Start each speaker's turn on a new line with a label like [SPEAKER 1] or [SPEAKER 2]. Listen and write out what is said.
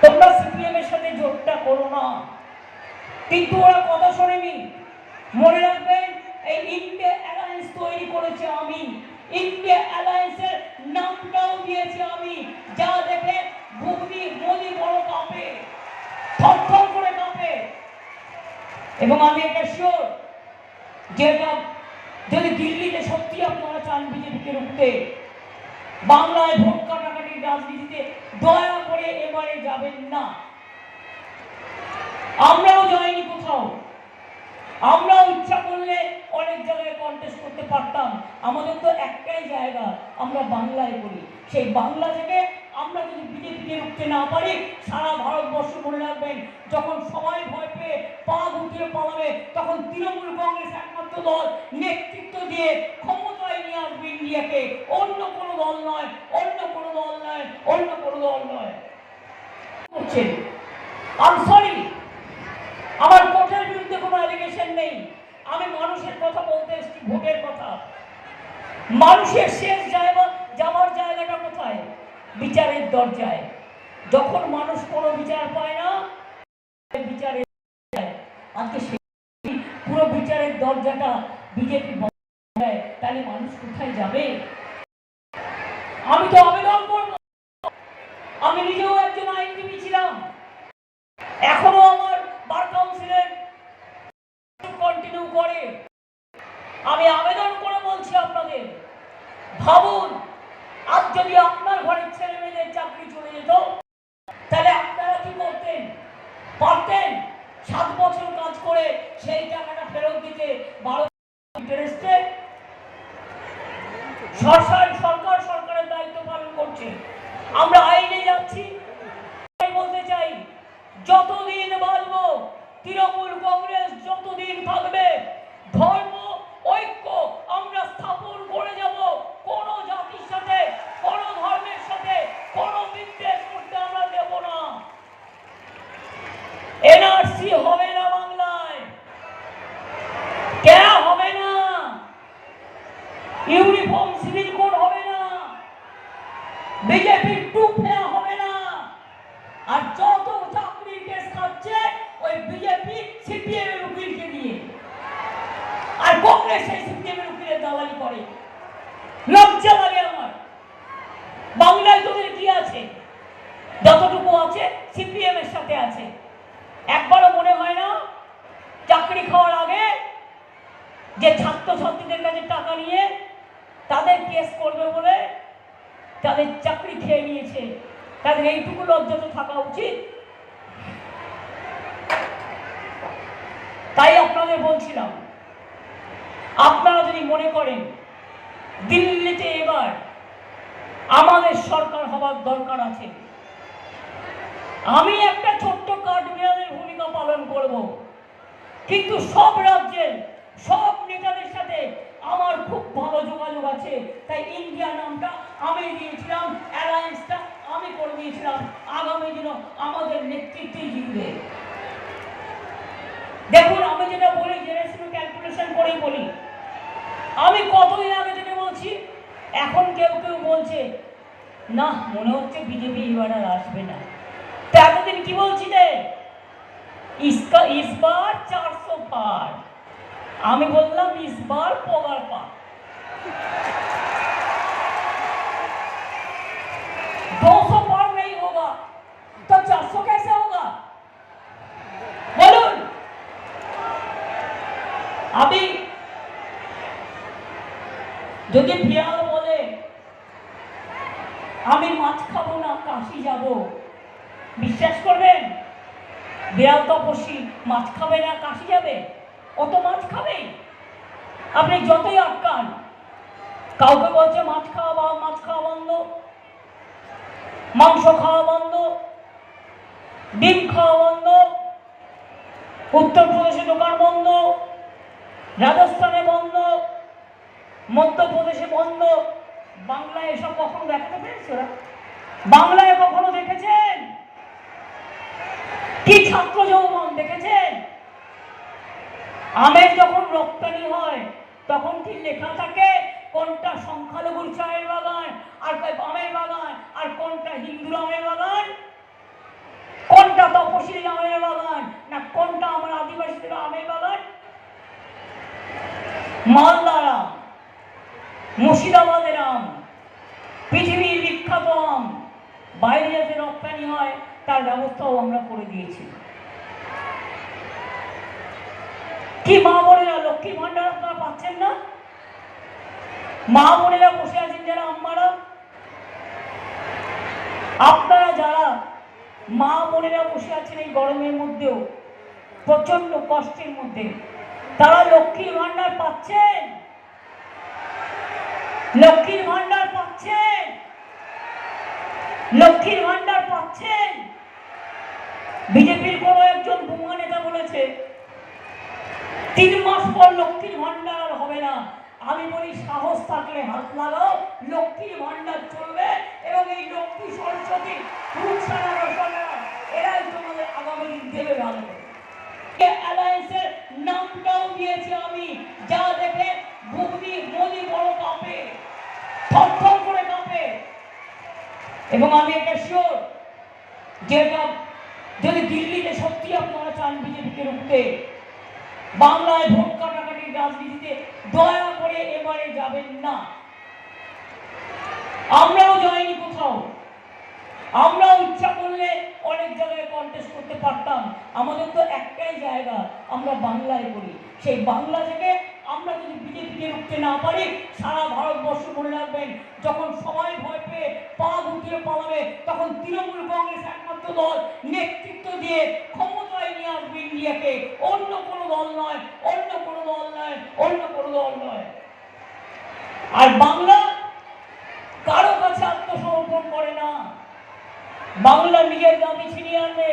[SPEAKER 1] তোমরা সিপিএম এর সাথে জোটটা করো না, কিন্তু ওরা কথা শোনেনি। মনে রাখবেন, এই ইন্ডিয়া অ্যালায়েন্স তৈরি করেছে আমি, ইন্ডিয়া অ্যালায়েন্সের নামটাও দিয়েছি আমি, যা দেখে মোদি বড় কাঁপে, থরথর করে কাঁপে। এবং আমি এটা শিওর, যেটা যদি দিল্লিতে সত্যি আপনারা চান বিজেপিকে রুখতে, বাংলায় ভোট কাটাকাটির রাজনীতিতে দয়া করে এবারে যাবেন না। আমরাও যাইনি কোথাও, আমরাও ইচ্ছা করলে অনেক জায়গায় কন্টেস্ট করতে পারতাম। আমাদের তো একটাই জায়গা, আমরা বাংলায় করি। সেই বাংলা থেকে আমরা যদি বিজেপিকে রুখতে না পারি, সারা ভারতবর্ষ মনে রাখবেন, যখন সবাই ভয় পেয়ে পা গুটিয়ে পালাবে, তখন তৃণমূল কংগ্রেস একমাত্র দল নেতৃত্ব দিয়ে ক্ষমতায় নিয়ে আসবে ইন্ডিয়াকে। অন্য কোনো দল নয়, অন্য কোনো দল নয়, অন্য কোনো দল নয়। আই এম সরি, আমার কোর্টের বিরুদ্ধে কোনো অ্যালিগেশন নেই। আমি মানুষের কথা বলতে এসেছি, ভোটের কথা। মানুষের শেষ যাওয়ার জায়গাটা কোথায়? বিচারের দরজায়। যখন মানুষ কোনো বিচার পায় না, বিচারে আজকে পুরো বিচারের দরজাটা বিজেপি বন্ধ দেয়, তাহলে মানুষ কোথায় যাবে? আমি তো আবেদন করব, আমি নিজেও একজন আইনজীবী ছিলাম, এখনো আমার বার কাউন্সিলের কন্টিনিউ করে। আমি আবেদন করে বলছি আপনাদের, ভাবুন, আজ যদি আপনার ঘরের ছেলে মেয়েদের চাকরি চলে যেত, তাহলে আপনারা কি করতেন? পারতেন 7 বছর কাজ করে সেই টাকাটা ফেরত দিতে? 12 ইন্টারেস্টে সরকারের দায়িত্ব পালন করছে। আমরা আইনে যাচ্ছি। বলতে চাই, যতদিন বাঁচবো, তৃণমূল কংগ্রেস যতদিন থাকবে, ধর্ম ঐক্য আমরা স্থাপন করে যাব। কোন জাতির সাথে, কোন ধর্মের সাথে কোন বিদ্বেষ করতে আমরা দেব না। এনআরসি হবে না বাংলায়, কেন হবে না? ইউনিফর্ম সিভিল কোড হবে না, বিজেপির টুপ নেওয়া হবে না। আর যত চাকরির কেস খাচ্ছে ওই বিজেপি সিপিএম এর উকিলকে দিয়ে, আর কংগ্রেস সেই সিপিএম এর উকিলের দালালি করে। লজ্জা লাগে আমার। বাংলায় তোদের কি আছে? যতটুকু আছে সিপিএম এর সাথে আছে। একবারও মনে হয় না চাকরি খাওয়ার আগে যে ছাত্রছাত্রীদের কাছে টাকা নিয়ে তাদের কেস করবে বলে তাদের চাকরি খেয়ে নিয়েছে, তাদের এইটুকু লজ্জা তো থাকা উচিত। তাই আপনাদের বলছিলাম, আপনারা যদি মনে করেন দিল্লিতে এবার আমাদের সরকার হওয়ার দরকার আছে, আমি একটা ছোট্ট কাঠবিড়ালের ভূমিকা পালন করব, কিন্তু সব রাজ্যের সব নেতাদের সাথে আমার খুব ভালো যোগাযোগ আছে। তাই ইন্ডিয়া নামটা আমি দিয়েছিলাম, অ্যালায়েন্সটা আমি করে দিয়েছিলাম। আগামী দিনও আমাদের নেতৃত্বেই জিতবে। দেখুন, আমি যেটা বলি জেনে শুনে ক্যালকুলেশন করেই বলি। আমি কতদিন আগে থেকে বলছি, এখন কেউ কেউ বলছে না মনে হচ্ছে বিজেপি এবার আর আসবে না। তো এতদিন কি বলছি রে, इस बार 400 पार। আমি বললাম इस बार पगार पार। 200 पार नहीं होगा तो 400 कैसे होगा? बोलून अभी যদি বিড়াল বলে আমি মাছ খাবো না কাশি যাব, বিশ্বাস করবেন? বিড়াল তপস্বী, মাছ খাবে না কাশি যাবে? অত মাছ খাবে। আপনি যতই আটকান, কাউকে বলছে মাছ খাওয়া বন্ধ, মাংস খাওয়া বন্ধ, ডিম খাওয়া বন্ধ, উত্তরপ্রদেশে দোকান বন্ধ, রাজস্থানে বন্ধ, মধ্যপ্রদেশে বন্ধ। বাংলায় এসব কখনো দেখাতে পেরেছে ওরা? বাংলায় কখনো দেখেছেন কি ছাত্র যৌবন দেখেছেন? আমের যখন রপ্তানি হয় তখন কি লেখা থাকে কোনটা সংখ্যালঘুর চায়ের বাগান আর আমের বাগান আর কোনটা হিন্দুর আমের বাগান? কোনটা? আমার আদিবাসীদের আমের বাগান, মালদার আম, মুর্শিদাবাদের আম, পৃথিবীর বিখ্যাত আম, বাইরে যাতে রপ্তানি হয় তার ব্যবস্থাও আমরা করে দিয়েছি। কি মা বোনেরা লক্ষ্মী ভান্ডার আপনারা পাচ্ছেন না? মা বোনেরা বসে আছেন যারা আম্মারা, আপনারা যারা মা বোনেরা বসে আছেন এই গরমের মধ্যেও প্রচন্ড কষ্টের মধ্যে, তারা লক্ষ্মীর ভান্ডার পাচ্ছেন? লক্ষ্মীর ভান্ডার পাচ্ছেন? লক্ষ্মীর ভান্ডার পাচ্ছেন? বিজেপির কোন একজন বুমা নেতা বলেছে 3 মাস পর লক্ষ্মীর ভান্ডার হবে না। আমি বলি সাহস থাকলে হাত লাগাও, লক্ষ্মীর ভান্ডার চলবে এবং এই লক্ষ্মী সরস্বতী রূপসানা রসনা এরাই তোমাদের আগামী দিন দেবে ভালো। অ্যালায়েন্সের নামটাও দিয়েছি আমি, যা দেখে মোদি বড় কাঁপে, থরথর করে কাঁপে। এবং আমি এটা শিওর যেটা যদি দিল্লিতে সত্যি আপনারা চান বিজেপিকে রুখতে, বাংলায় ভোট কাটাকাটির রাজনীতিতে দয়া করে এবারে যাবেন না। আমরাও যাইনি কোথাও, আমরাও ইচ্ছা করলে অনেক জায়গায় কন্টেস্ট করতে পারতাম। আমাদের তো একটাই জায়গা, আমরা বাংলায় করি। সেই বাংলা থেকে আমরা যদি বিজেপিকে রুখতে না পারি, সারা ভারতবর্ষ মনে রাখবেন, যখন সবাই ভয় পেয়ে পা গুটিয়ে পালাবে, তখন তৃণমূল কংগ্রেস একমাত্র দল নেতৃত্ব দিয়ে ক্ষমতায় নিয়ে আসবে ইন্ডিয়াকে। অন্য কোনো দল নয়, অন্য কোনো দল নয়, অন্য কোনো দল নয়। আর বাংলা কারো কাছে আত্মসমর্পণ করে না, বাংলা নিজের দাবি ছিনিয়ে আনবে।